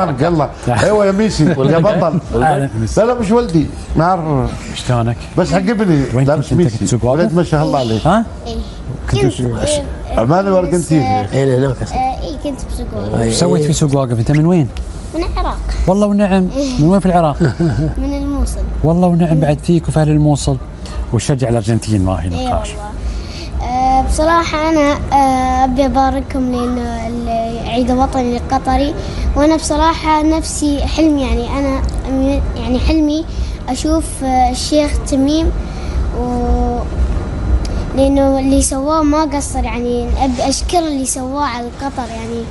يلا ايوه يا ميسي يا بطل. لا لا مش ولدي ما اعرف شلونك؟ بس عجبني لابس ميسي ولد ما شاء الله عليك. ها؟ كنت عماني وارجنتيني. اي هناك كنت بسوق واقف. ايش سويت في سوق واقف؟ انت من وين؟ من العراق. والله ونعم. من وين في العراق؟ من الموصل. والله ونعم بعد فيك وفي اهل الموصل. وشجع الارجنتين ما هي اي نقاش. والله. بصراحة أنا أبي أبارككم لأن عيد وطني القطري، وأنا بصراحة نفسي حلمي يعني حلمي أشوف الشيخ تميم لأنه اللي سواه ما قصر، يعني أبي أشكر اللي سواه على القطر، يعني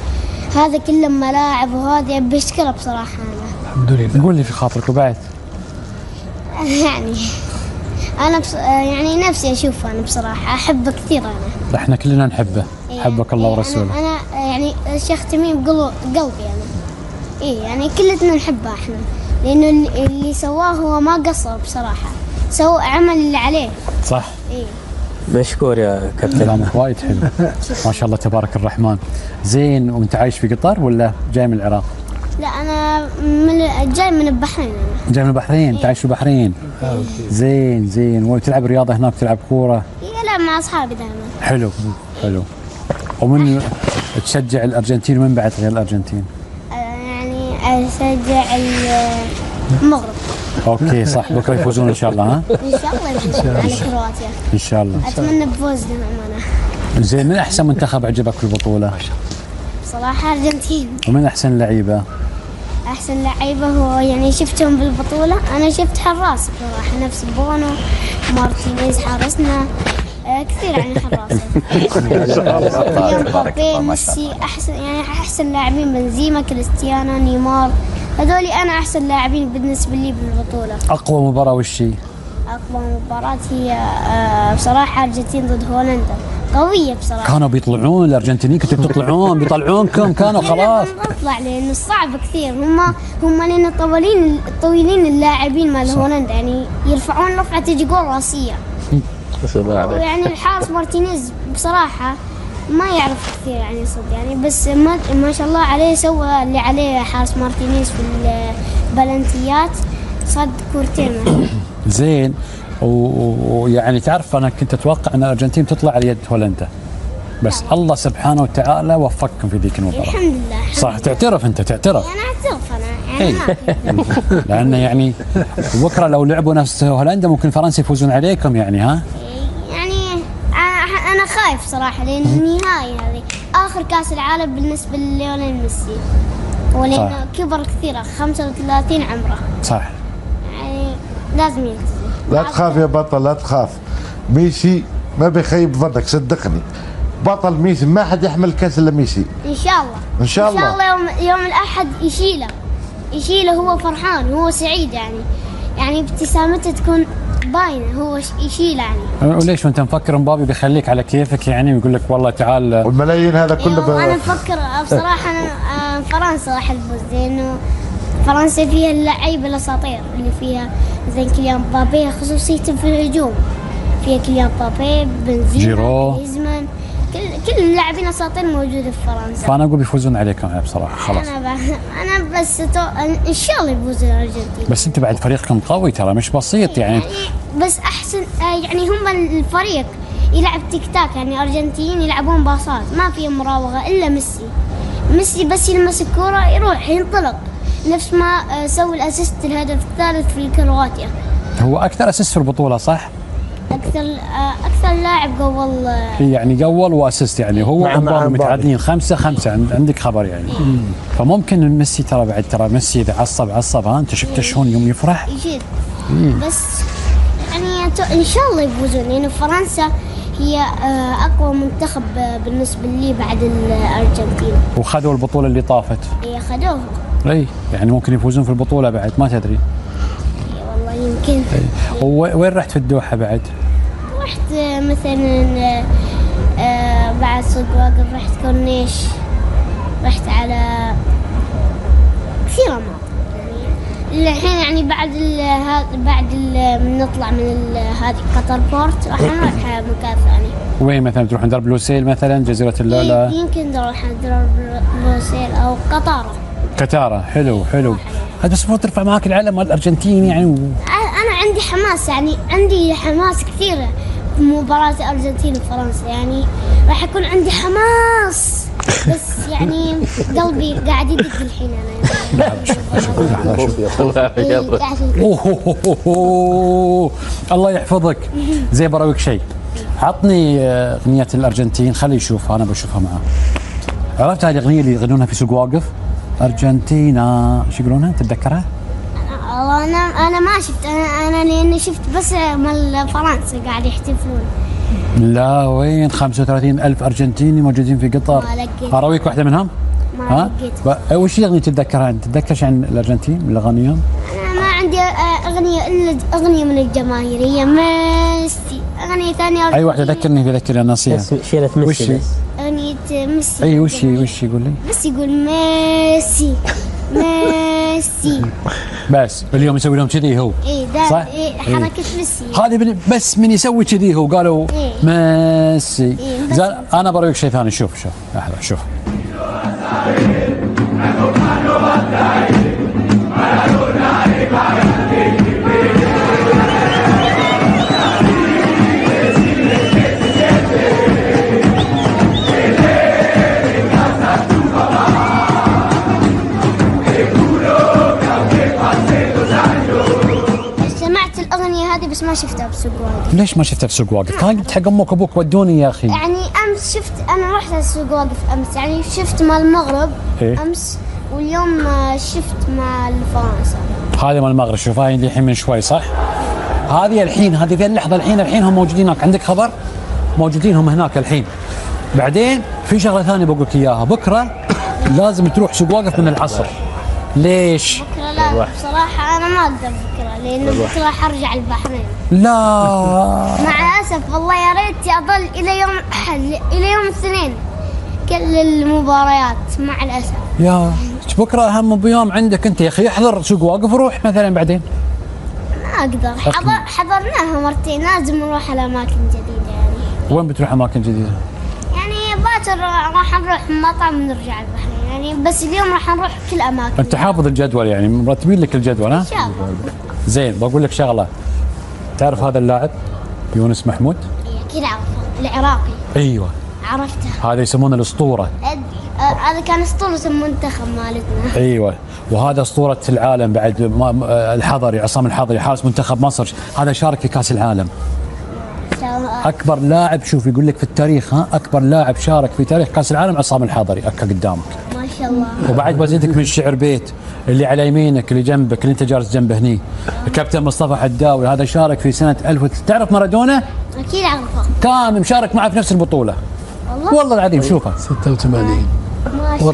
هذا كله ملاعب وهذا أبي أشكره بصراحة أنا. الحمد لله. قول لي في خاطرك وبعد. يعني أنا يعني نفسي أشوفه، أنا بصراحة أحبه كثير أنا. احنا كلنا نحبه. حبك الله ورسوله. أنا يعني الشيخ تميم قلبي أنا. إيه يعني كلنا نحبه إحنا، لأنه اللي سواه هو ما قصر بصراحة، سوى عمل اللي عليه. صح. إيه. مشكور يا كابتن. كلامك وايد حلو. ما شاء الله تبارك الرحمن. زين، وانت عايش في قطر ولا جاي من العراق؟ لا أنا جاي من البحرين أنا. جاي من البحرين. انت عايش في البحرين. زين زين. وتلعب رياضه هناك، تلعب كوره؟ لا مع أصحابي دائما. حلو حلو. ومن تشجع الارجنتين ومن بعد غير الارجنتين؟ يعني أشجع المغرب. اوكي صح، بكره يفوزون ان شاء الله. ها إن شاء الله يفوزون على كرواتيا. ان شاء الله. أتمنى بفوزنا أمانة. زين، من احسن منتخب عجبك في البطوله؟ بصراحة أرجنتين. ومن احسن لعيبه؟ أحسن لعيبة هو يعني شفتهم بالبطولة، أنا شفت حراس بصراحة نفس بونو، مارتينيز حارسنا، كثير يعني حراس. مبابي، ميسي، أحسن لاعبين بنزيما، كريستيانو، نيمار، هذولي أنا أحسن لاعبين بالنسبة لي بالبطولة. اقوى مباراه وش هي؟ أقوى مباراة هي بصراحة أرجنتين ضد هولندا، قوية بصراحة. كانوا بيطلعون الارجنتينيين، كنتوا بتطلعون بيطلعونكم كانوا خلاص. نطلع لأنه صعب كثير، هم لأنه طويلين اللاعبين مال هولندا، يعني يرفعون رفعة تجي جول راسية. يعني الحارس مارتينيز بصراحة ما يعرف كثير يعني صد، يعني بس ما شاء الله عليه سوى اللي عليه حارس مارتينيز في البلنتيات، صد كورتين. زين. ويعني تعرف انا كنت اتوقع ان الارجنتين تطلع على يد هولندا، بس الله سبحانه وتعالى وفقكم في ذيك المباراه. الحمد لله. صح، تعترف انت تعترف. انا اعترف انا يعني لان يعني بكره لو لعبوا نفس هولندا ممكن فرنسا يفوزون عليكم يعني. ها يعني انا خايف صراحه، لان النهائي هذه اخر كاس العالم بالنسبه لليونيل ميسي، ولانه كبر كثير 35 عمره. صح. يعني لازم يلتزم. لا تخاف يا بطل لا تخاف، ميسي ما بيخيب ظنك صدقني، بطل ميسي ما حد يحمل كاس الا ميسي. ان شاء الله. ان شاء الله. ان شاء الله يوم الاحد يشيله هو فرحان، هو سعيد يعني ابتسامته تكون باينه، هو يشيل يعني. وليش وانت مفكر مبابي بيخليك على كيفك يعني ويقول لك والله تعال؟ والملايين هذا كله انا بفكر بصراحه انا فرنسا راح تفوز، لانه فرنسا فيها اللعيبه الاساطير اللي فيها، زي كيليان مبابي خصوصيته في الهجوم، فيها كيليان مبابي، بنزيما، جيرو، جريزمان، كل اللاعبين اساطير موجوده في فرنسا. فانا اقول بيفوزون عليكم بصراحه خلاص. انا بس ان شاء الله يفوز الارجنتين. بس انت بعد فريقكم قوي ترى، مش بسيط يعني بس احسن يعني هم الفريق يلعب تيك تاك، يعني الارجنتين يلعبون باصات ما فيهم مراوغه الا ميسي بس يلمس الكره يروح ينطلق، نفس ما سوى الاسيست الهدف الثالث في كرواتيا. هو اكثر اسيست في البطوله صح؟ اكثر لاعب قول يعني قول واسيست، يعني هو ومبابي متعادلين 5-5 عندك خبر يعني. فممكن ميسي ترى ميسي اذا عصب ها انت شفت شلون يوم يفرح يجيد. بس يعني ان شاء الله يفوزون، لانه فرنسا هي اقوى منتخب بالنسبه لي بعد الارجنتين. وخذوا البطوله اللي طافت. اي خذوها. اي يعني ممكن يفوزون في البطوله بعد ما تدري. والله يمكن. وين رحت في الدوحه بعد؟ رحت مثلا بعد سوق واقف، رحت كورنيش، رحت على كثير مناطق يعني الحين، يعني بعد من نطلع من هذه قطر بورت راح نروح مكان ثاني. وين مثلا تروحون درب لوسيل مثلا، جزيره اللؤلؤة؟ يمكن نروح درب لوسيل او قطاره. كتارة حلو حلو. هذا بس المفروض ترفع معاك العلم مال الارجنتين يعني انا عندي حماس، يعني عندي حماس كثير بمباراة الارجنتين وفرنسا، يعني راح يكون عندي حماس بس يعني قلبي قاعد يدق الحين انا. أوه. الله يحفظك. زي براويك شيء، عطني اغنية الارجنتين خلي يشوف، انا بشوفها معاه. عرفت هذه الاغنية اللي يغنونها في سوق واقف؟ ارجنتينا شو يقولونها تتذكرها؟ والله انا ما شفت، انا لاني شفت بس مال فرنسا قاعد يحتفلون. لا وين 35,000 ارجنتيني موجودين في قطر. ما لقيت. اراويك واحده منهم؟ ما لقيت. وش الاغنيه تتذكرها انت؟ تتذكرش عن الارجنتين من اغانيهم؟ انا ما عندي اغنيه الا اغنيه من الجماهيريه ميسي، اغنيه ثانيه اي واحده ذكرني بذكر ناسيها. شيلة ميسي بس. اغنيه ميسي. اي وش يقول لي؟ بس يقول ميسي ميسي. بس اليوم يسوي لهم كذي هو. اي ده صح؟ حركه ميسي. هذه بس من يسوي كذي هو قالوا ميسي. انا برويك شيء ثاني. شوف لحظه شوف. سمعت الاغنيه هذه بس ما شفتها بسوق واقف. ليش ما شفتها في سوق واقف؟ كان قلت حق امك وابوك ودوني يا اخي. يعني امس شفت، انا رحت السوق واقف امس، يعني شفت مال المغرب إيه؟ امس، واليوم شفت مال فرنسا. هذه مال المغرب شوفها عندي الحين من شوي صح؟ هذه الحين، هذه في اللحظه الحين هم موجودين هناك. عندك خبر؟ موجودين هم هناك الحين. بعدين في شغله ثانيه بقول لك اياها، بكره لازم تروح سوق واقف من العصر. ليش؟ بكره لا بصراحه انا ما اقدر بكره، لان بكره حرجع البحرين. لا مع الاسف والله يا ريت اضل الى يوم احد، الى يوم الاثنين كل المباريات مع الاسف. يا بكره اهم بيوم عندك انت يا اخي. احضر سوق واقف وروح مثلا بعدين. ما اقدر، حضرناها مرتين، لازم نروح على اماكن جديده يعني. وين بتروح اماكن جديده؟ يعني باكر راح نروح مطعم ونرجع البحرين يعني، بس اليوم راح نروح كل اماكن. انت حافظ الجدول يعني، مرتبين لك الجدول ها؟ ان شاء الله. زين بقول لك شغله، تعرف هذا اللاعب يونس محمود؟ اكيد اعرفه، العراقي. ايوه عرفته. هذا يسمونه الاسطوره. هذا كان اسطوره المنتخب مالتنا. ايوه وهذا اسطوره العالم بعد. الحضري، عصام الحضري حارس منتخب مصر، هذا شارك في كاس العالم. اكبر لاعب، شوف يقول لك في التاريخ ها، اكبر لاعب شارك في تاريخ كاس العالم عصام الحضري اكا قدامك. ما شاء الله. وبعد بزيدك من الشعر بيت اللي على يمينك اللي جنبك اللي انت جالس جنبه هني، الكابتن مصطفى حداوي، هذا شارك في سنه 1000. تعرف مارادونا؟ اكيد اعرفه. كان مشارك معه في نفس البطوله. والله العظيم شوفه 86 و94.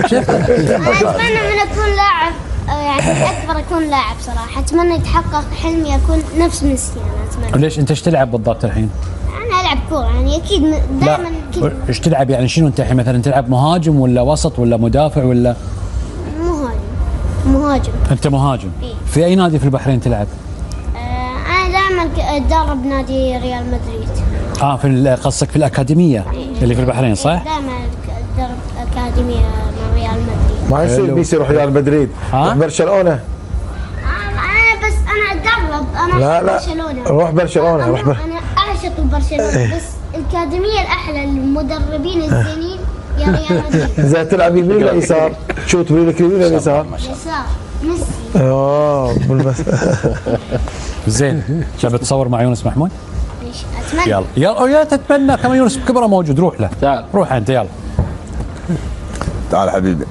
شفت انا اتمنى من اكون لاعب، يعني اكبر اكون لاعب صراحه. اتمنى يتحقق حلمي اكون نفس ميسي. انا اتمنى. ليش انت ايش تلعب بالضبط الحين؟ انا العب كوره يعني اكيد دائما كذا. ايش تلعب يعني شنو انت الحين مثلا تلعب مهاجم ولا وسط ولا مدافع ولا؟ مهاجم. انت مهاجم. إيه؟ في اي نادي في البحرين تلعب؟ انا دائما اتدرب نادي ريال مدريد. في قصدك في الاكاديميه اللي في البحرين صح؟ دائما اتدرب اكاديميه مع ريال مدريد. ما يصير ميسي يروح ريال مدريد، يروح برشلونه. انا بس انا اتدرب، انا لا برشلونه. روح برشلونه، روح انا اعشق برشلونه، بس الأكاديمية الأحلى المدربين الزينين يا ريال مدريد. إذا تلعب يمين ولا يسار؟ شو تبي لك يمين ولا يسار؟ يسار ميسي. بالبس. زين شو بتصور مع يونس محمود؟ أتمنى. يلا تتمنى كمان يونس بكبره موجود، روح له. تعال روح انت يلا. تعال حبيبي.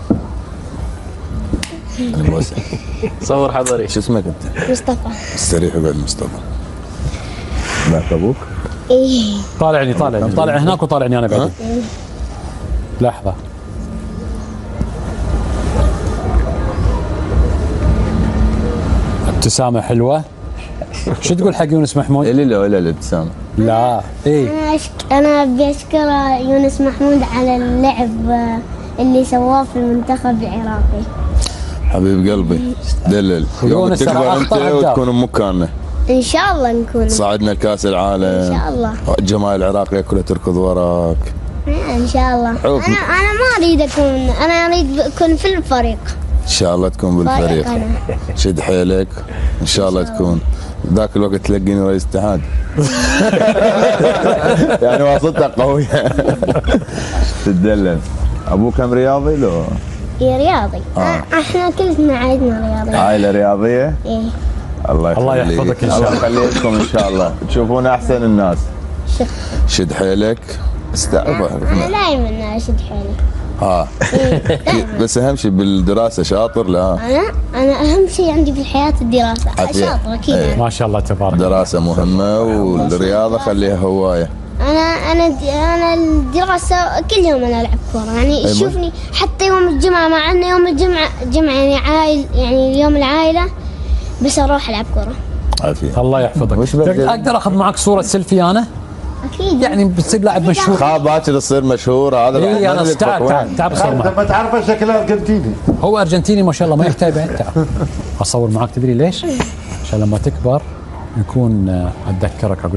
صور حضري. شو اسمك انت؟ مصطفى. استريح وقعد مصطفى. معك ابوك؟ ايه. طالعني طالع هناك وطالعني انا بعدين. لحظه. ابتسامه حلوه. شو تقول حق يونس محمود؟ لا الابتسامه. لا ايه. انا ابي اشكر يونس محمود على اللعب اللي سواه في المنتخب العراقي. حبيب قلبي دلل يوم تكبر انت وتكون بمكاننا ان شاء الله نكون. صعدنا لكاس العالم ان شاء الله. الجماهير العراقيه كلها تركض وراك. ان شاء الله. عوف. انا ما اريد اكون، انا اريد اكون في الفريق. ان شاء الله تكون بالفريق. فريق أنا. شد حيلك ان شاء الله تكون. ذاك الوقت تلقيني رئيس اتحاد. يعني واسطة قوية. تدلل. ابوك كم رياضي لو؟ إيه رياضي. احنا كلنا عائلتنا رياضية. عائلة رياضية؟ ايه. الله يحفظك إن شاء الله الله. يخليكم ان شاء الله تشوفون احسن الناس. شكرا. شد حيلك استعرف. انا دائما اشد حيلي. بس اهم شيء بالدراسة شاطر لا؟ انا اهم شيء عندي في الحياة الدراسة. عافية. شاطر اكيد. إيه. ما شاء الله تبارك الله. دراسة مهمة والرياضة خليها هواية. انا الدراسة كل يوم انا العب كورة، يعني تشوفني حتى يوم الجمعة، مع انه يوم الجمعة يعني يعني يوم العائلة، بس اروح العب كورة. عافية. الله يحفظك. وش بدل؟ اقدر اخذ معك صورة سيلفي انا؟ اكيد. يعني بتصير لاعب مشهور. خاب باكر تصير مشهور هذا. اي انا تعال بصور معك. ما تعرفه شكله ارجنتيني. هو ارجنتيني ما شاء الله، ما يحتاج بعد. تعال اصور معك، تدري ليش؟ عشان لما تكبر نكون اتذكرك اقول